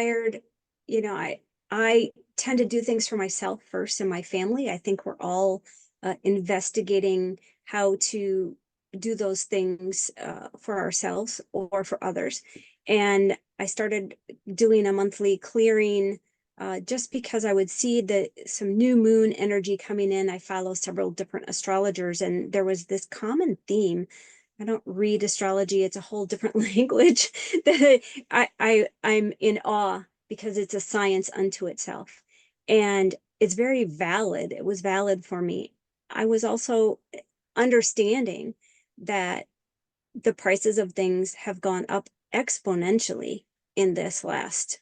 tired, you know, I tend to do things for myself first and my family. I think we're all investigating how to do those things for ourselves or for others. And I started doing a monthly clearing just because I would see that some new moon energy coming in. I follow several different astrologers, and there was this common theme. I don't read astrology. It's a whole different language that I'm in awe because it's a science unto itself. And it's very valid. It was valid for me. I was also understanding that the prices of things have gone up exponentially in this last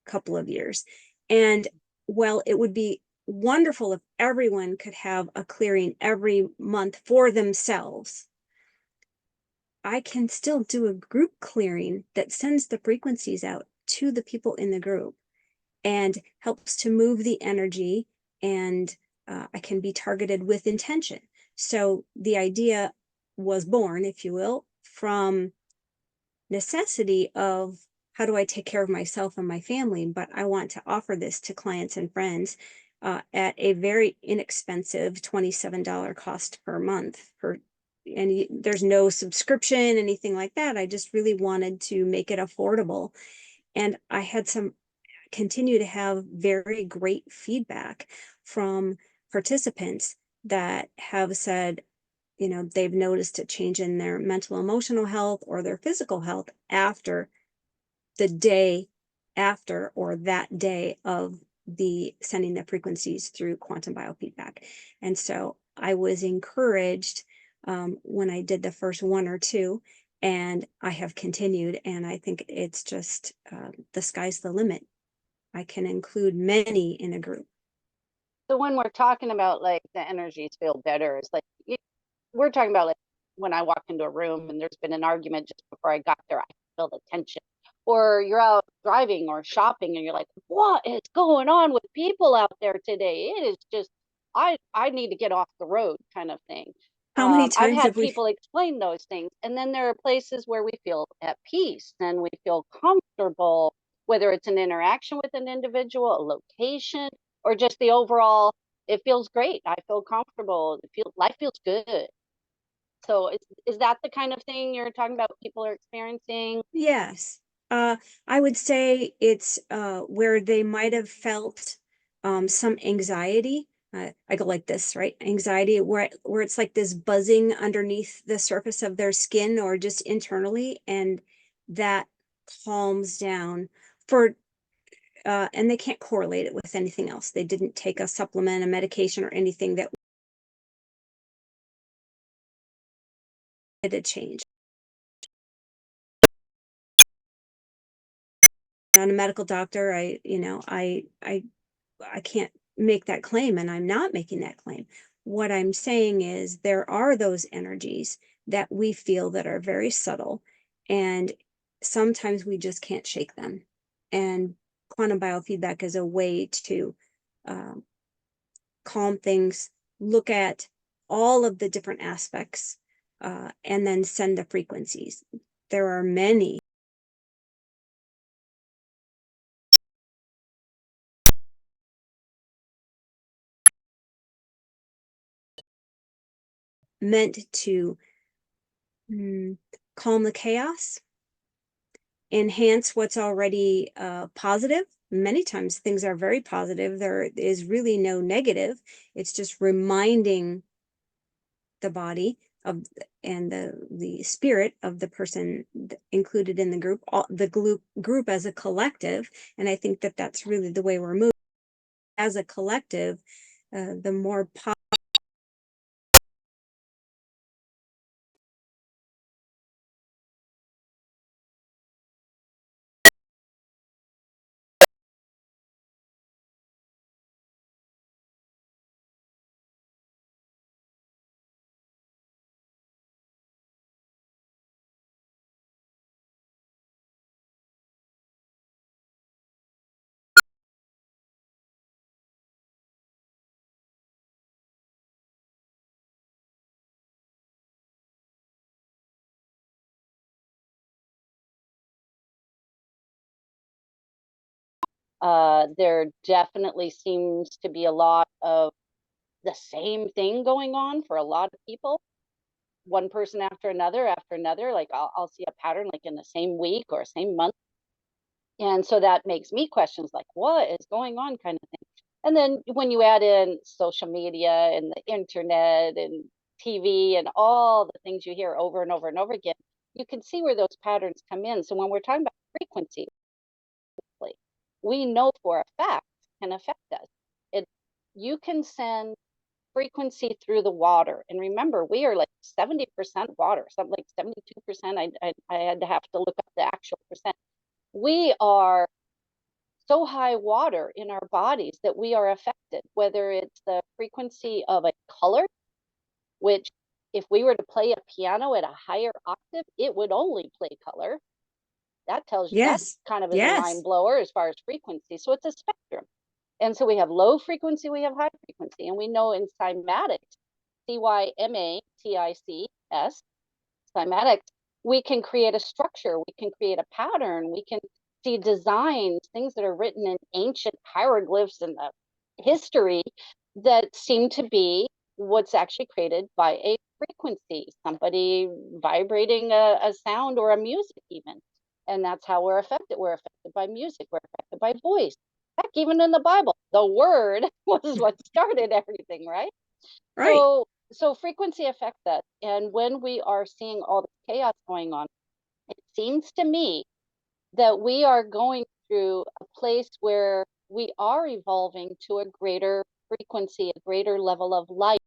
couple of years. And while it would be wonderful if everyone could have a clearing every month for themselves, I can still do a group clearing that sends the frequencies out to the people in the group and helps to move the energy, and I can be targeted with intention. So the idea was born, if you will, from necessity of how do I take care of myself and my family, but I want to offer this to clients and friends at a very inexpensive $27 cost per month for, and there's no subscription, anything like that. I just really wanted to make it affordable. And I had some continue to have very great feedback from participants that have said, you know, they've noticed a change in their mental emotional health or their physical health after the day after or that day of the sending the frequencies through quantum biofeedback. And so I was encouraged when I did the first one or two, and I have continued, and I think it's just the sky's the limit. I can include many in a group. So when we're talking about like the energies feel better, it's like we're talking about like when I walk into a room and there's been an argument just before I got there, I feel the tension. Or you're out driving or shopping and you're like, what is going on with people out there today? It is just I need to get off the road kind of thing. How many I've times had have we? people explain those things. And then there are places where we feel at peace and we feel comfortable, whether it's an interaction with an individual, a location, or just the overall, it feels great. I feel comfortable. Life feels good. So is that the kind of thing you're talking about people are experiencing? Yes. I would say it's where they might have felt some anxiety. I go like this, right? Anxiety, where it's like this buzzing underneath the surface of their skin or just internally, and that calms down for and they can't correlate it with anything else. They didn't take a supplement, a medication, or anything that did a change. Not a medical doctor. I can't make that claim, and I'm not making that claim. What I'm saying is there are those energies that we feel that are very subtle, and sometimes we just can't shake them. And quantum biofeedback is a way to um, calm things, look at all of the different aspects, and then send the frequencies. There are many meant to calm the chaos, enhance what's already positive. Many times things are very positive. There is really no negative. It's just reminding the body of and the spirit of the person included in the group, the group as a collective. And I think that that's really the way we're moving as a collective. The more There definitely seems to be a lot of the same thing going on for a lot of people. One person after another. Like I'll see a pattern like in the same week or same month. And so that makes me questions like, what is going on kind of thing. And then when you add in social media and the internet and TV and all the things you hear over and over and over again, you can see where those patterns come in. So when we're talking about frequency, we know for a fact can affect us. It You can send frequency through the water. And remember, we are like 70% water, something like 72%. I had to have to look up the actual percent. We are so high water in our bodies that we are affected, whether it's the frequency of a color, which if we were to play a piano at a higher octave, it would only play color. That tells you that Yes. kind of is a mind Yes. blower as far as frequency. So it's a spectrum. And so we have low frequency, we have high frequency, and we know in cymatics, cymatics, cymatics, we can create a structure, we can create a pattern, we can see designs, things that are written in ancient hieroglyphs in the history that seem to be what's actually created by a frequency, somebody vibrating a sound or a music even. And that's how we're affected. We're affected by music, we're affected by voice. Heck, even in the Bible, the word was what started everything, right? Right. So frequency affects us. And when we are seeing all the chaos going on, it seems to me that we are going through a place where we are evolving to a greater frequency, a greater level of light.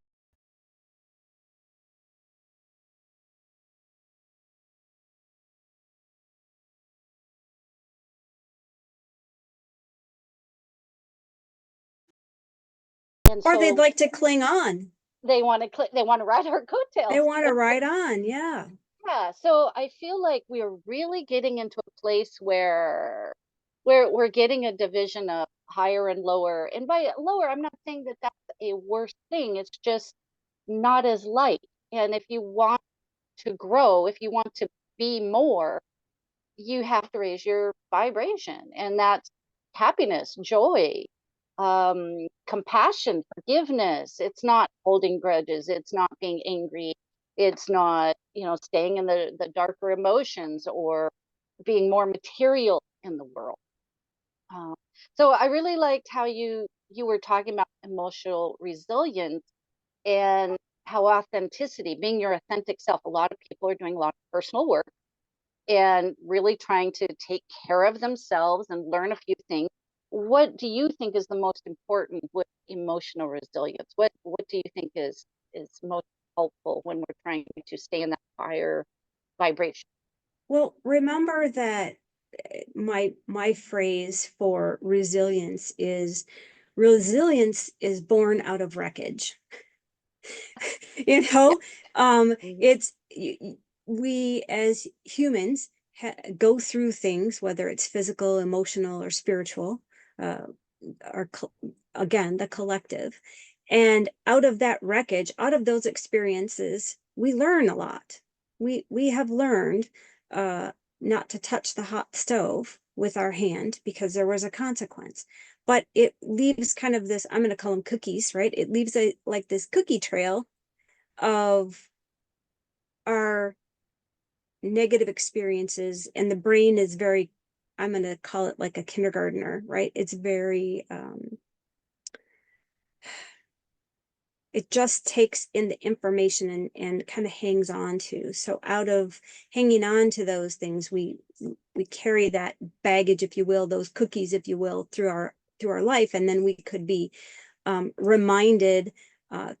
And Or they'd so like to cling on. they want to ride our They coattails. want to ride on. Yeah. Yeah, so I feel like we're really getting into a place where we're getting a division of higher and lower. And by lower, I'm not saying that that's a worse thing. It's just not as light. And if you want to grow, if you want to be more, you have to raise your vibration. And that's happiness, joy, compassion, forgiveness. It's not holding grudges. It's not being angry. It's not, staying in the darker emotions or being more material in the world. Um, so I really liked how you were talking about emotional resilience and how authenticity, being your authentic self. A lot of people are doing a lot of personal work and really trying to take care of themselves and learn a few things. What do you think is the most important with emotional resilience? What do you think is most helpful when we're trying to stay in that higher vibration? Well, remember that my phrase for resilience is born out of wreckage. You Yeah. know, Mhm. it's we as humans go through things, whether it's physical, emotional, or spiritual, uh, or again the collective, and out of that wreckage, out of those experiences, we learn a lot. We have learned uh, not to touch the hot stove with our hand because there was a consequence, but it leaves kind of this, I'm going to call them cookies, right? It leaves a like this cookie trail of our negative experiences, and the brain is very, I'm going to call it like a kindergartner, right? It's very it just takes in the information and kind of hangs on to. So out of hanging on to those things, we carry that baggage, if you will, those cookies, if you will, through our life, and then we could be reminded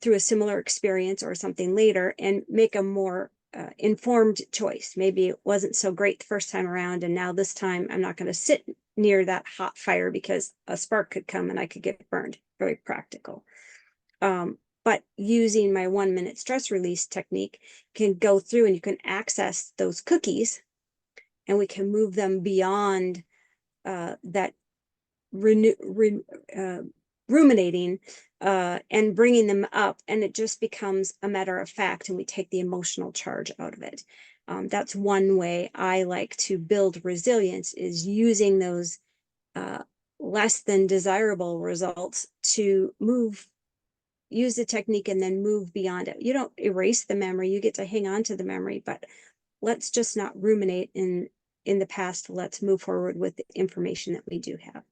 through a similar experience or something later and make a more informed choice. Maybe it wasn't so great the first time around, and now this time I'm not going to sit near that hot fire because a spark could come and I could get burned. Very practical. But using my 1 minute stress release technique can go through and you can access those cookies, and we can move them beyond that renew, ruminating and bringing them up, and it just becomes a matter of fact, and we take the emotional charge out of it. That's one way I like to build resilience, is using those less than desirable results to use the technique and then move beyond it. You don't erase the memory, you get to hang on to the memory, but let's just not ruminate in the past. Let's move forward with the information that we do have.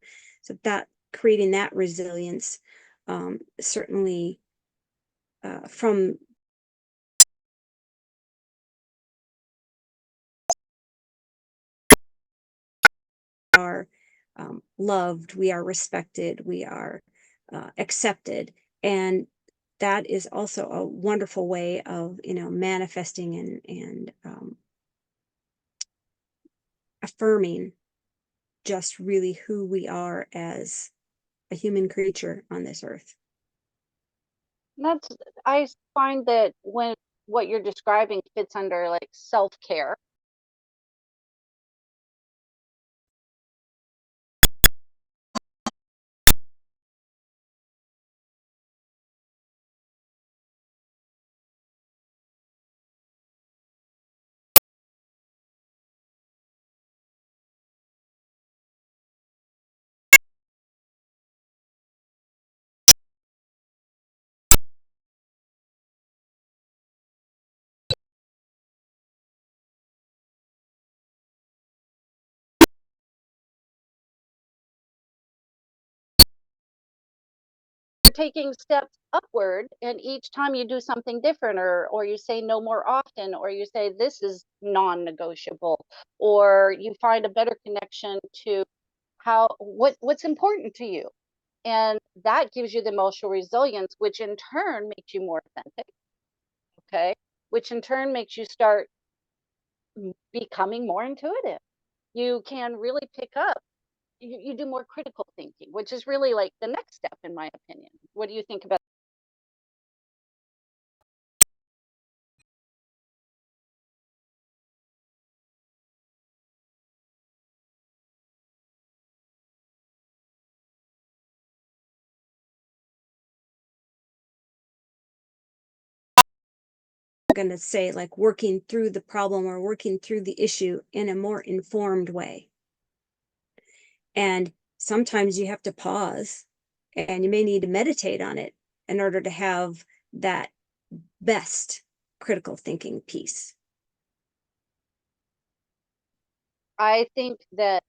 So that creating that resilience, certainly from are loved, we are respected, we are accepted, and that is also a wonderful way of manifesting and affirming just really who we are as a human creature on this earth. That's, I find that when what you're describing fits under like self-care. Taking steps upward, and each time you do something different, or you say no more often, or you say this is non-negotiable, or you find a better connection to what's important to you, and that gives you the emotional resilience, which in turn makes you more authentic, okay, which in turn makes you start becoming more intuitive. You can really pick up, you do more critical thinking, which is really like the next step in my opinion. What do you think about? Going to say like working through the problem or working through the issue in a more informed way. And sometimes you have to pause and you may need to meditate on it in order to have that best critical thinking piece. I think that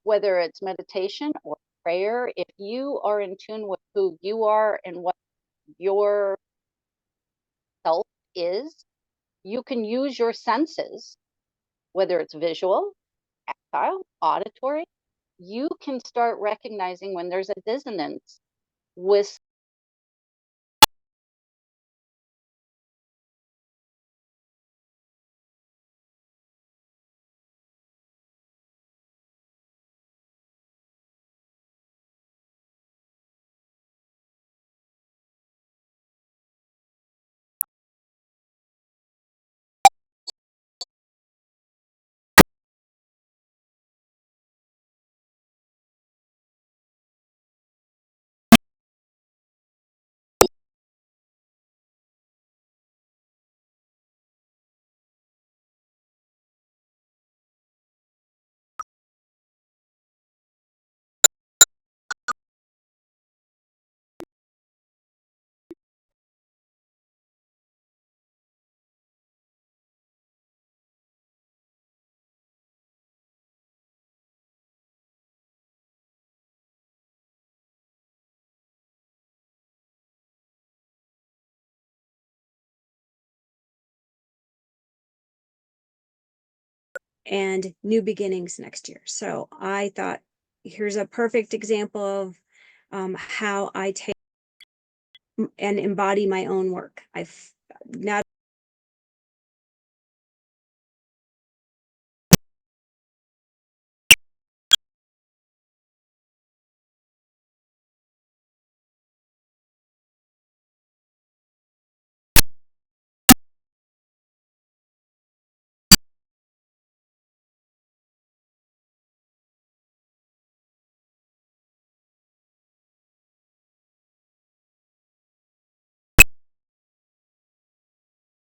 whether it's meditation or prayer, if you are in tune with who you are and what your self is, you can use your senses, whether it's visual, tactile, auditory. You can start recognizing when there's a dissonance with And new beginnings next year. So I thought, here's a perfect example of how I take and embody my own work. I've not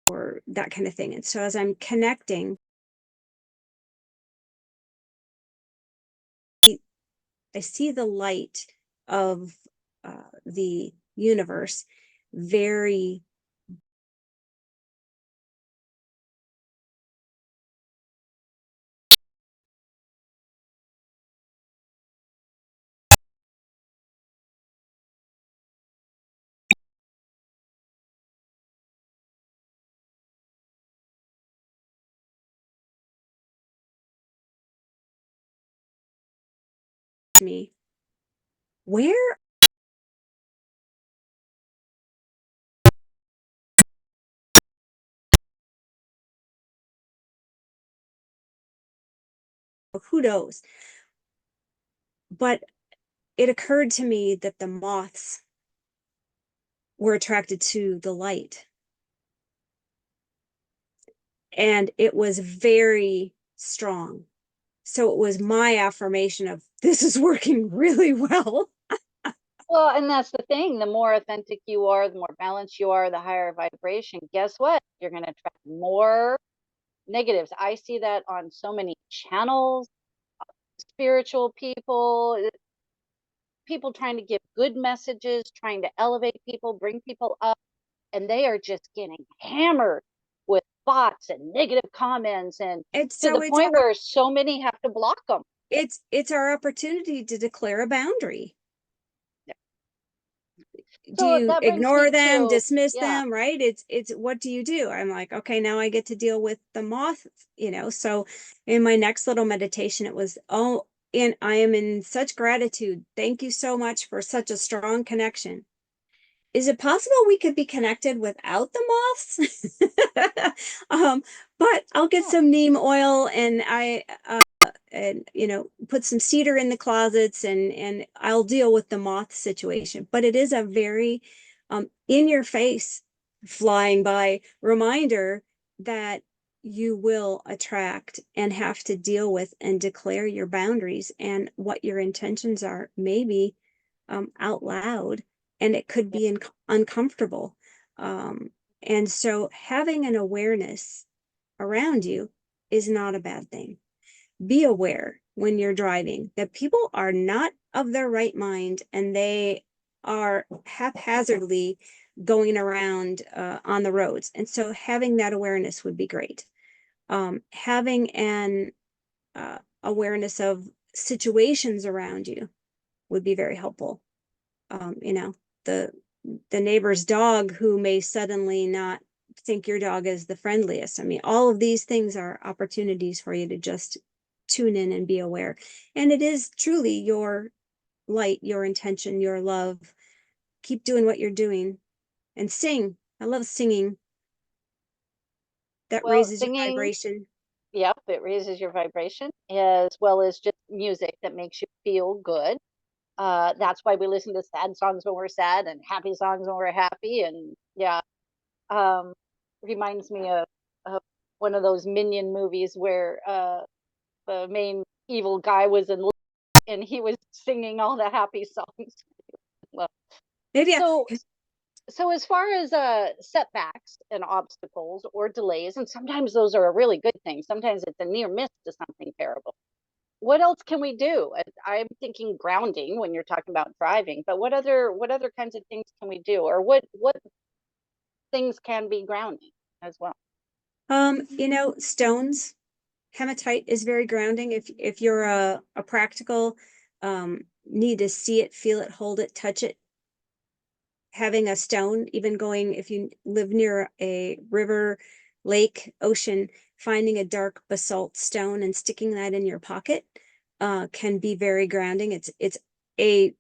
or that kind of thing. And so as I'm connecting I see the light of the universe very me. Where? Who knows? But it occurred to me that the moths were attracted to the light. And it was very strong. So it was my affirmation of this is working really well. Well, and that's the thing. The more authentic you are, the more balanced you are, the higher vibration. Guess what? You're going to attract more negatives. I see that on so many channels, spiritual people, people trying to give good messages, trying to elevate people, bring people up, and they are just getting hammered with bots and negative comments, and And to so the point where so many have to block them. it's our opportunity to declare a boundary. Do So you that brings ignore me them, to, dismiss yeah, them, right? It's what do you do? I'm like, okay, now I get to deal with the moth, So in my next little meditation, it was, oh, and I am in such gratitude. Thank you so much for such a strong connection. Is it possible we could be connected without the moths? But I'll get yeah, some neem oil and put some cedar in the closets and I'll deal with the moth situation. But it is a very in your face, flying by reminder that you will attract and have to deal with and declare your boundaries and what your intentions are, maybe out loud, and it could be uncomfortable. And so having an awareness around you is not a bad thing. Be aware when you're driving that people are not of their right mind and they are haphazardly going around on the roads. And so having that awareness would be great. Having an awareness of situations around you would be very helpful. You know, the neighbor's dog who may suddenly not think your dog is the friendliest. I mean, all of these things are opportunities for you to just tune in and be aware. And it is truly your light, your intention, your love. Keep doing what you're doing and sing. I love singing. That well, raises your singing, vibration. yep, it raises your vibration as well as just music that makes you feel good. That's why we listen to sad songs when we're sad and happy songs when we're happy. And yeah, um, reminds me of one of those Minion movies where the main evil guy was in love and he was singing all the happy songs. Well, Maybe so so as far as setbacks and obstacles or delays, and sometimes those are a really good thing. Sometimes it's a near miss to something terrible. What else can we do? I'm thinking grounding when you're talking about driving, but what other kinds of things can we do, or what things can be grounding as well? stones, hematite is very grounding. If you're a practical, need to see it, feel it, hold it, touch it, having a stone, even going, if you live near a river, lake, ocean, finding a dark basalt stone and sticking that in your pocket can be very grounding. It's a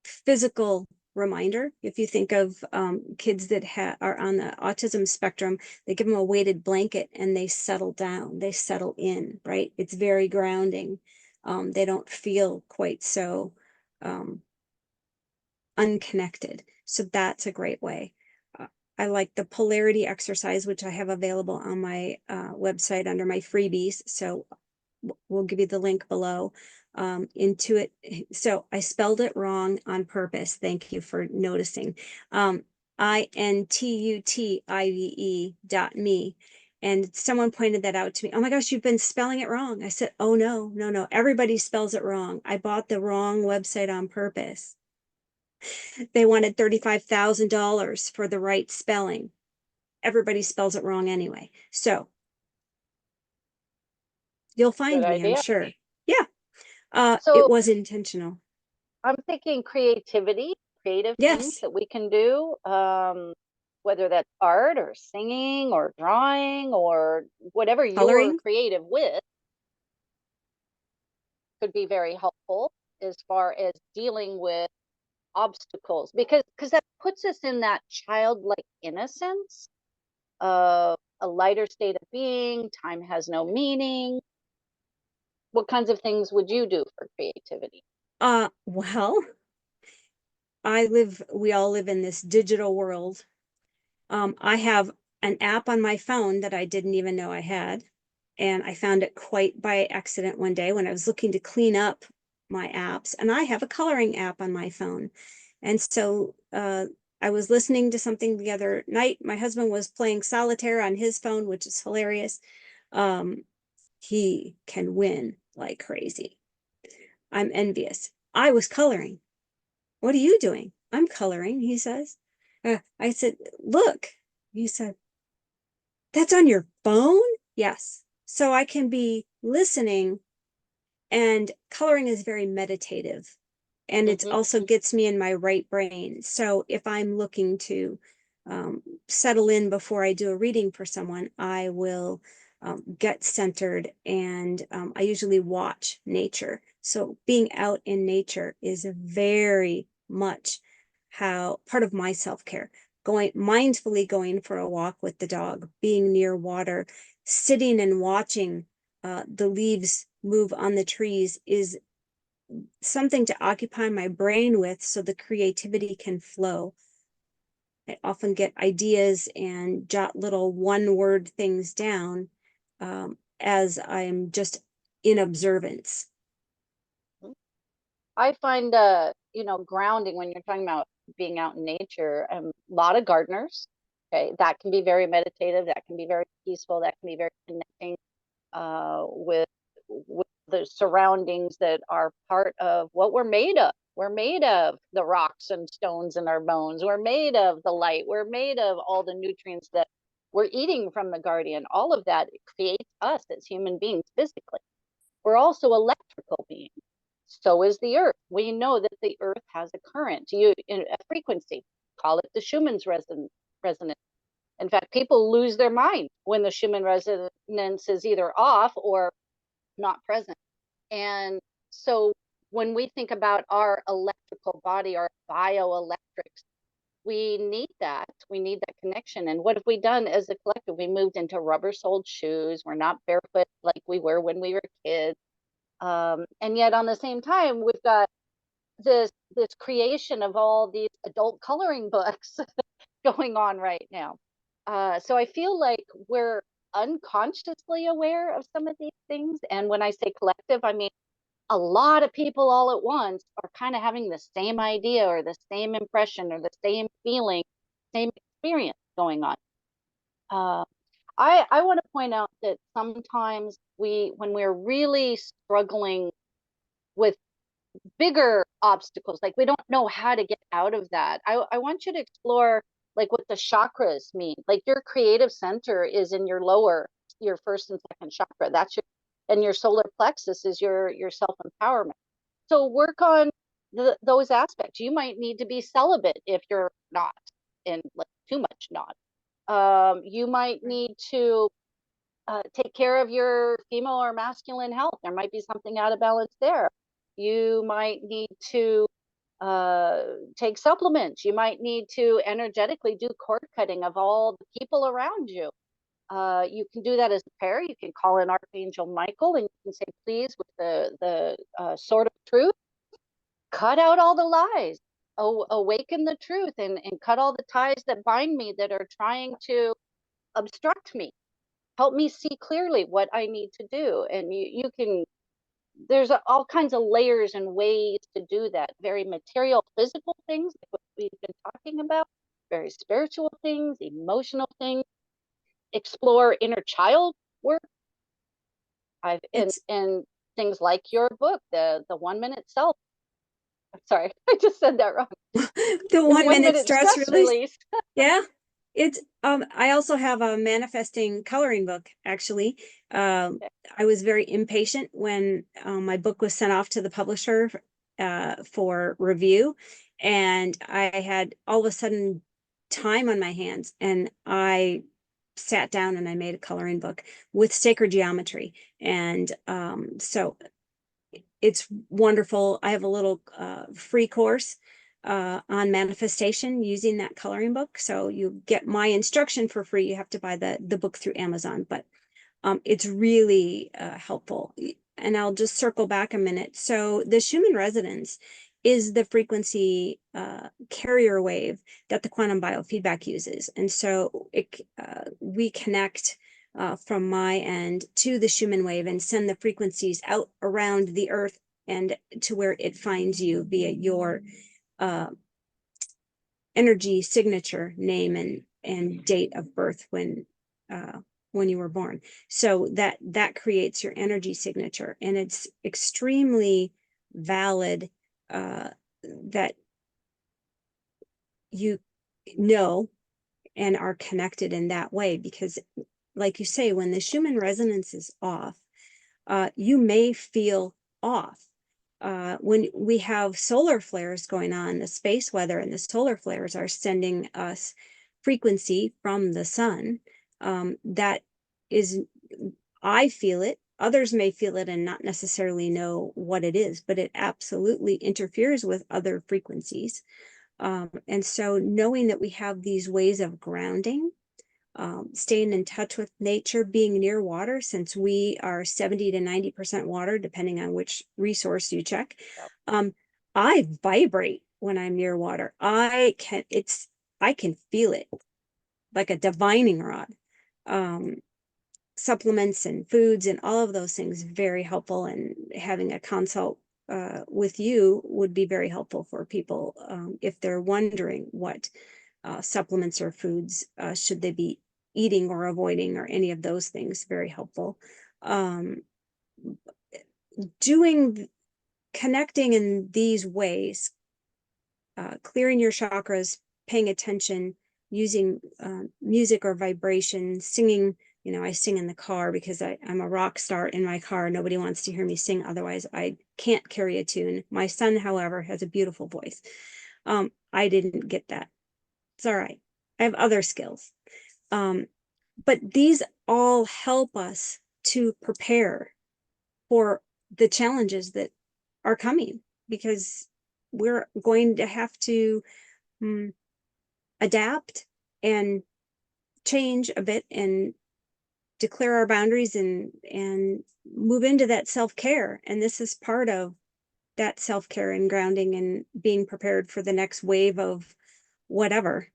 physical reminder. If you think of kids that are on the autism spectrum, they give them a weighted blanket and they settle down, they settle in, right? It's very grounding. They don't feel quite so unconnected. So that's a great way. Uh, I like the polarity exercise, which I have available on my website under my freebies. So we'll give you the link below. Intuit. So I spelled it wrong on purpose. Thank you for noticing. INTUTIVE.me. And someone pointed that out to me. Oh my gosh, you've been spelling it wrong. I said, oh no, no, no. Everybody spells it wrong. I bought the wrong website on purpose. They wanted $35,000 for the right spelling. Everybody spells it wrong anyway. So you'll Good find me, I'm idea. sure. Yeah. It So was intentional. I'm thinking creativity, creative things Yes. that we can do, whether that's art or singing or drawing or whatever you're Coloring. creative with, could be very helpful as far as dealing with obstacles, because that puts us in that childlike innocence of a lighter state of being. Time has no meaning. What kinds of things would you do for creativity? Well, we all live in this digital world. I have an app on my phone that I didn't even know I had. And I found it quite by accident one day when I was looking to clean up my apps. And I have a coloring app on my phone. And so I was listening to something the other night. My husband was playing solitaire on his phone, which is hilarious. Um, he can win like crazy. I'm envious. I was coloring. What are you doing? I'm coloring, he says. I said, look. He said, that's on your phone? Yes. So I can be listening, and coloring is very meditative, and it Hmm. also gets me in my right brain. So if I'm looking to settle in before I do a reading for someone, I will get centered, and I usually watch nature. So being out in nature is very much how part of my self-care. Going mindfully, going for a walk with the dog, being near water, sitting and watching the leaves move on the trees is something to occupy my brain with so the creativity can flow. I often get ideas and jot little one word things down as I'm just in observance. I find, grounding when you're talking about being out in nature, a lot of gardeners. Okay, that can be very meditative. That can be very peaceful. That can be very connecting with the surroundings that are part of what we're made of. We're made of the rocks and stones in our bones. We're made of the light. We're made of all the nutrients that we're eating from the guardian. All of that creates us as human beings physically. We're also electrical beings. So is the earth. We know that the earth has a current, a frequency. Call it the Schumann's resonance. In fact, people lose their mind when the Schumann resonance is either off or not present. And so when we think about our electrical body, our bioelectrics, we need that. We need that connection. And what have we done as a collective? We moved into rubber soled shoes. We're not barefoot like we were when we were kids. And yet on the same time, we've got this creation of all these adult coloring books going on right now. So I feel like we're unconsciously aware of some of these things. And when I say collective, I mean a lot of people all at once are kind of having the same idea or the same impression or the same feeling, same experience going on. Uh, I want to point out that sometimes when we're really struggling with bigger obstacles, like we don't know how to get out of that, I want you to explore like what the chakras mean. Like your creative center is in your first and second chakra. And your solar plexus is your self-empowerment. So work on those aspects. You might need to be celibate if you're not, and like too much not. You might need to take care of your female or masculine health. There might be something out of balance there. You might need to take supplements. You might need to energetically do cord cutting of all the people around you. You can do that as a prayer. You can call in Archangel Michael and you can say, please, with the sword of truth, cut out all the lies, awaken the truth, and cut all the ties that bind me that are trying to obstruct me. Help me see clearly what I need to do. And you can, there's all kinds of layers and ways to do that. Very material, physical things, like what we've been talking about, very spiritual things, emotional things. explore inner child work. I've It's in things like your book, the 1 minute self. Sorry, I just said that wrong. the The 1 minute 1 minute stress stress release. release. Yeah. It's I also have a manifesting coloring book, actually. Okay. I was very impatient when my book was sent off to the publisher for review, and I had all of a sudden time on my hands, and I sat down and I made a coloring book with sacred geometry. And so it's wonderful. I have a little free course on manifestation using that coloring book. So you get my instruction for free. You have to buy the book through Amazon, but it's really helpful. And I'll just circle back a minute. So the Schumann resonance is the frequency carrier wave that the quantum biofeedback uses. And so we connect from my end to the Schumann wave and send the frequencies out around the earth and to where it finds you via your uh, energy signature, name, and date of birth when you were born. So that creates your energy signature, and it's extremely valid that you know and are connected in that way, because like you say, when the Schumann resonance is off, you may feel off. When we have solar flares going on, the space weather and the solar flares are sending us frequency from the sun. That is, I feel it. Others may feel it and not necessarily know what it is, but it absolutely interferes with other frequencies. And so knowing that we have these ways of grounding, staying in touch with nature, being near water, since we are 70 to 90% water, depending on which resource you check. Yep. I vibrate when I'm near water. I can feel it like a divining rod. Supplements and foods and all of those things very helpful, and having a consult with you would be very helpful for people if they're wondering what supplements or foods should they be eating or avoiding, or any of those things. Very helpful. Um, doing Connecting in these ways, clearing your chakras, paying attention, using music or vibration, singing. I sing in the car because I'm a rock star in my car. Nobody wants to hear me sing. Otherwise, I can't carry a tune. My son, however, has a beautiful voice. I didn't get that. It's all right. I have other skills. But these all help us to prepare for the challenges that are coming, because we're going to have to adapt and change a bit and declare our boundaries and move into that self-care. And this is part of that self-care and grounding and being prepared for the next wave of whatever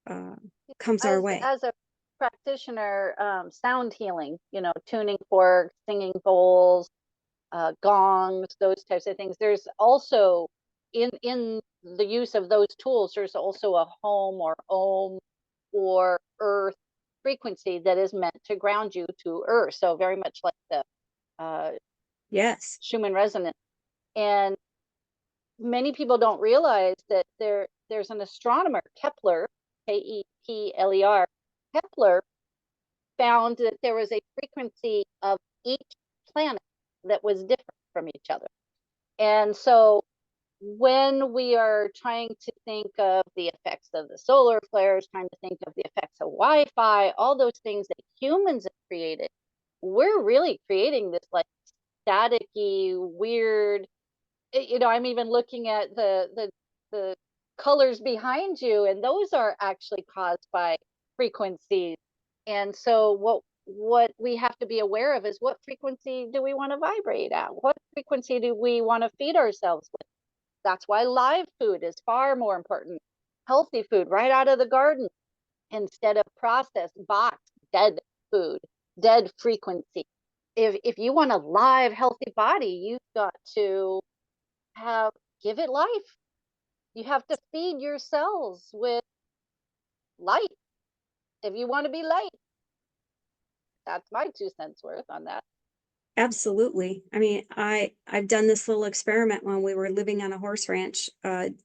uh, comes our way. As a practitioner, sound healing, tuning forks, singing bowls, gongs, those types of things. There's also in the use of those tools, there's also a home or ohm or earth frequency that is meant to ground you to earth. So very much like the Yes. Schumann resonance. And many people don't realize that there's an astronomer, Kepler, Kepler. Kepler found that there was a frequency of each planet that was different from each other. And so when we are trying to think of the effects of the solar flares, trying to think of the effects of Wi-Fi, all those things that humans have created, we're really creating this like staticky, weird, I'm even looking at the colors behind you, and those are actually caused by frequencies. And so what we have to be aware of is, what frequency do we want to vibrate at? What frequency do we want to feed ourselves with? That's why live food is far more important. Healthy food right out of the garden instead of processed, boxed, dead food, dead frequency. If you want a live, healthy body, you've got to give it life. You have to feed your cells with light if you want to be light. That's my 2 cents worth on that. Absolutely. I mean, I've done this little experiment when we were living on a horse ranch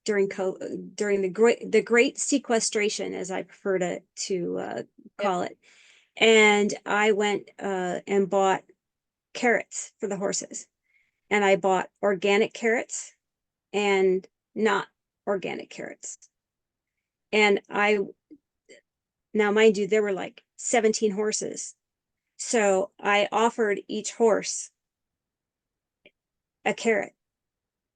during the great sequestration, as I prefer to Yep. call it. And I went and bought carrots for the horses. And I bought organic carrots and not organic carrots. And now mind you, there were like 17 horses. So I offered each horse a carrot.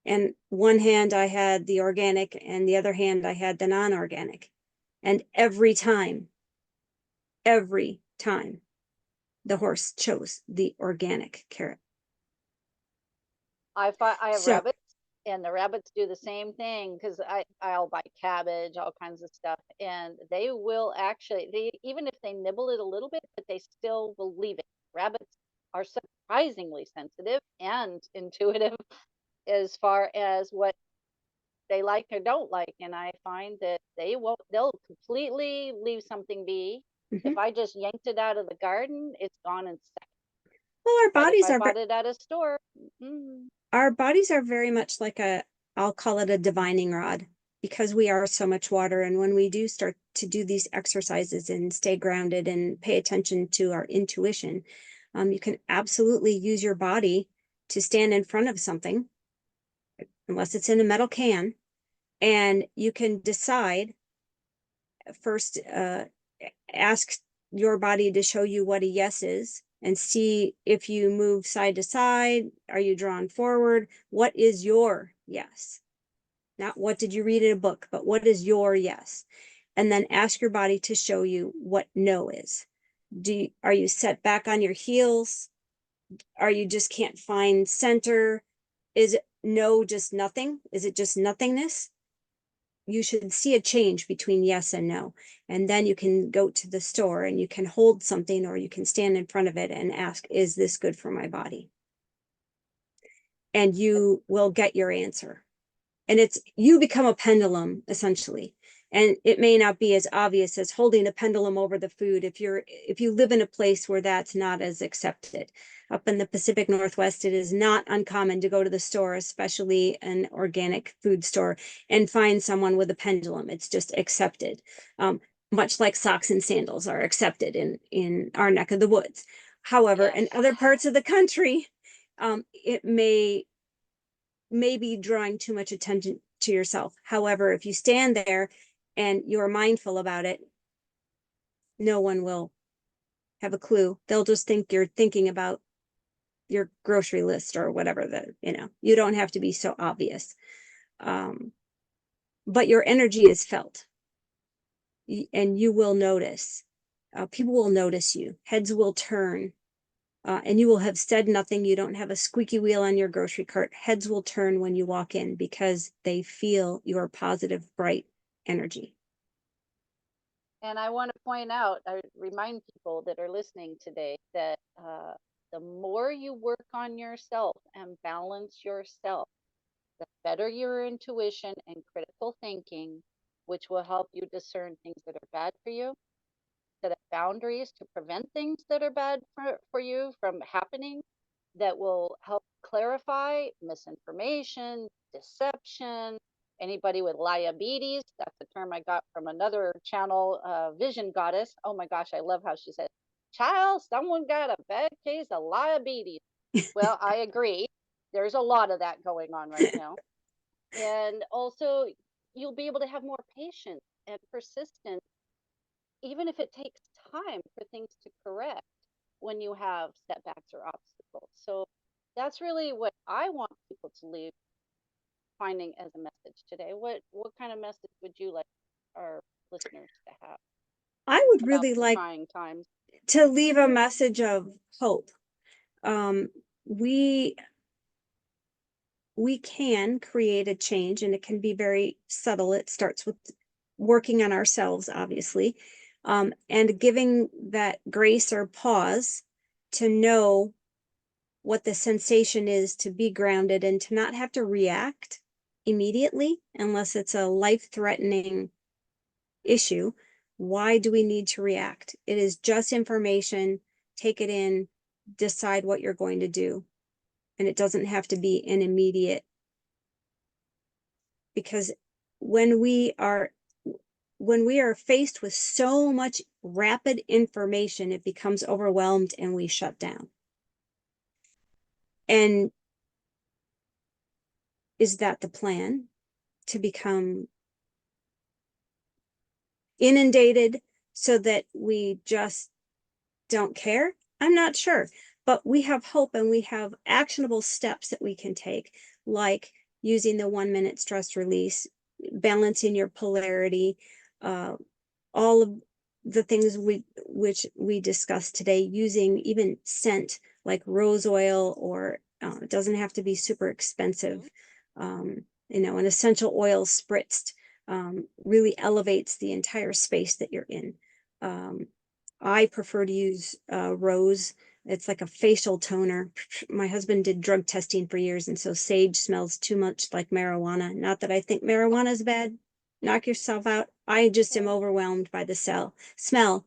And one hand I had the organic and the other hand I had the non-organic. And every time the horse chose the organic carrot. I have So, rabbits, and the rabbits do the same thing because I'll buy cabbage, all kinds of stuff, and they will actually, they even if they nibble it a little bit, but they still will leave it. Rabbits are surprisingly sensitive and intuitive as far as what they like or don't like, and I find that they'll completely leave something be. If mhm. I just yanked it out of the garden, it's gone in seconds. Well, But if I bought it at a store, mm, our bodies are very much like I'll call it a divining rod, because we are so much water. And when we do start to do these exercises and stay grounded and pay attention to our intuition, you can absolutely use your body to stand in front of something, unless it's in a metal can, and you can decide first, ask your body to show you what a yes is, and see if you move side to side. Are you drawn forward? What is your yes? Not what did you read in a book, but what is your yes? And then ask your body to show you what no is. Are you set back on your heels? Are you just can't find center? Is it no just nothing? Is it just nothingness? You should see a change between yes and no. And then you can go to the store and you can hold something, or you can stand in front of it and ask, is this good for my body? And you will get your answer. And you become a pendulum essentially. And it may not be as obvious as holding a pendulum over the food if you live in a place where that's not as accepted. Up in the Pacific Northwest, it is not uncommon to go to the store, especially an organic food store, and find someone with a pendulum. It's just accepted. Much like socks and sandals are accepted in our neck of the woods. However, in yes. other parts of the country, it may be drawing too much attention to yourself. However, if you stand there and you're mindful about it, no one will have a clue. They'll just think you're thinking about your grocery list or whatever. You don't have to be so obvious. Um, but your energy is felt, and you will notice. People will notice you. Heads will turn. And you will have said nothing. You don't have a squeaky wheel on your grocery cart. Heads will turn when you walk in because they feel your positive, bright energy. And I want to point out, I remind people that are listening today that the more you work on yourself and balance yourself, the better your intuition and critical thinking, which will help you discern things that are bad for you, set up boundaries to prevent things that are bad for you from happening, that will help clarify misinformation, deception. Anybody with diabetes, that's a term I got from another channel, Vision Goddess. Oh my gosh, I love how she said, child, someone got a bad case of diabetes. Well, I agree. There's a lot of that going on right now. And also, you'll be able to have more patience and persistence, even if it takes time for things to correct when you have setbacks or obstacles. So that's really what I want people to leave finding as a message today. What kind of message would you like our listeners to have I would about really the like trying times? to leave a message of hope. Um, we we can create a change, and it can be very subtle. It starts with working on ourselves, obviously, and giving that grace or pause to know what the sensation is, to be grounded and to not have to react immediately unless it's a life-threatening issue. Why do we need to react? It is just information take it in, decide what you're going to do. And it doesn't have to be an immediate, because when we are faced with so much rapid information, it becomes overwhelmed and we shut down. And is that the plan? To become inundated so that we just don't care? I'm not sure, but we have hope and we have actionable steps that we can take, like using the 1 minute stress release, balancing your polarity, all of the things which we discussed today, using even scent like rose oil, or it doesn't have to be super expensive. An essential oil spritzed really elevates the entire space that you're in. I prefer to use rose. It's like a facial toner. My husband did drug testing for years, and so sage smells too much like marijuana. Not that I think marijuana is bad. Knock yourself out. I just am overwhelmed by the smell.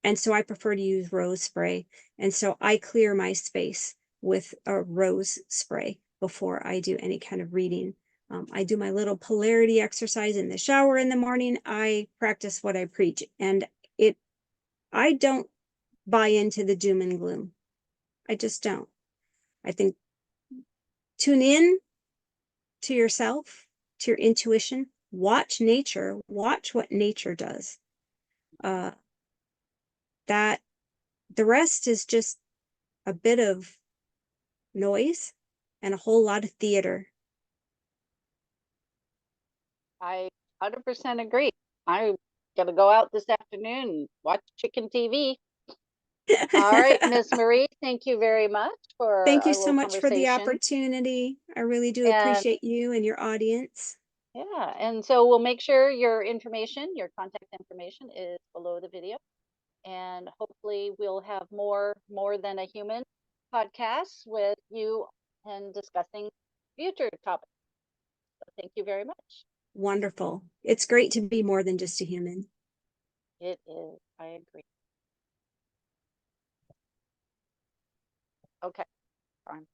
And so I prefer to use rose spray. And so I clear my space with a rose spray before I do any kind of reading. I do my little polarity exercise in the shower in the morning. I practice what I preach, and I don't buy into the doom and gloom. I just don't. I think tune in to yourself, to your intuition, watch nature, watch what nature does. That the rest is just a bit of noise and a whole lot of theater. I 100% agree. I'm gonna go out this afternoon and watch chicken TV. All right, Miss Marie, thank you very much for Thank you our so little much for the conversation. opportunity. I really do And appreciate you and your audience. yeah, and so we'll make sure your information, your contact information is below the video. And hopefully we'll have more than a human podcasts with you and discussing future topics. So thank you very much. Wonderful. It's great to be more than just a human. It is. I agree. Okay. Fine.